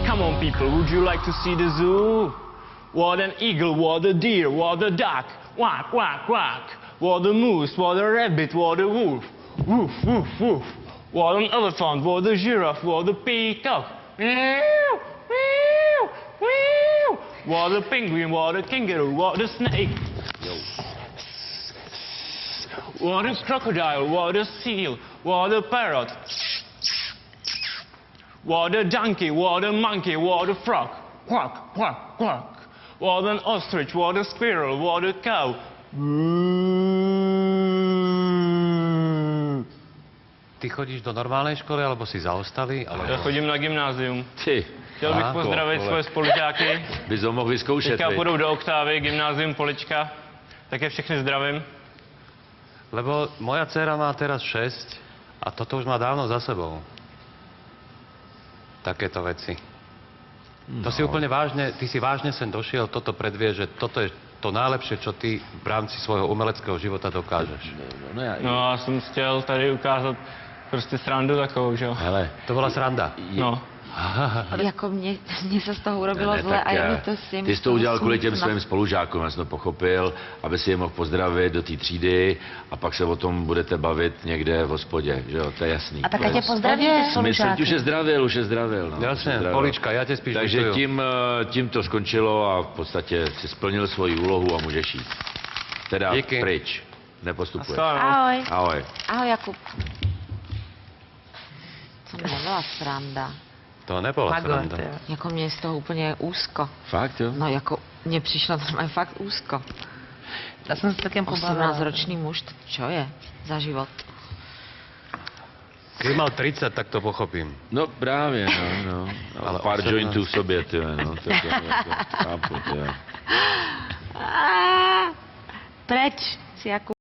Come on, people, would you like to see the zoo? What an eagle, what a deer, what a duck. Quack, quack, quack. What a moose, what a rabbit, what a wolf. Woof, woof, woof. What an elephant, what a giraffe, what a peacock. Meow, meow, meow. What a penguin, what a kangaroo, what a snake. What a crocodile, what a seal, what a parrot. What a donkey, what a monkey, what a frog. Quack, quack, quack. What an ostrich, what a squirrel, what a cow. Ty chodíš do normálnej školy, alebo si zaostalý? Alebo... Já chodím na gymnázium. Ty, Chtěl bych pozdravit svoje spolužáky. bys ho mohl vyzkoušet, Teďka viď? půjdou do Oktávy, gymnázium Polička. Také všechny zdravím. Lebo moja dcéra má teraz 6 a toto už má dávno za sebou. Takéto veci. To si úplne vážne, ty si vážne sem došiel, toto predvie, že toto je to najlepšie, čo ty v rámci svojho umeleckého života dokážeš. No já jsem chtěl tady ukázat prostě srandu takovou, že jo. Hele, To bola sranda. No. Jako mně se z toho urobilo ne, zle tak a je mi to s tím... ty jsi to udělal kvůli těm svým spolužákům, já jsem to pochopil, aby si je mohl pozdravit do té třídy a pak se o tom budete bavit někde v hospodě, že jo, to je jasný. A tak ať je pozdravíte Myslím, spolužáky. už je zdravil. No, Jasne, už je zdravil. Polička, ja te spíš Takže vyštuju. tím to skončilo a v podstatě si splnil svoji úlohu a můžeš jít. Teda Díky. pryč, nepostupuješ. Ahoj. Ahoj. Ahoj, Jakub. To nebyla sranda. To nebola sranda. Jako mě je z toho úplně úzko. Fakt, jo? No jako, mně přišlo normálně fakt úzko. Já jsem se takem pobavila. 18-ročný muž, to čo je za život? Keď mal 30, tak to pochopím. No právě, no. Ale pár 18. jointů v sobě, ty no. To chápu, ty. Preč si, Jakub.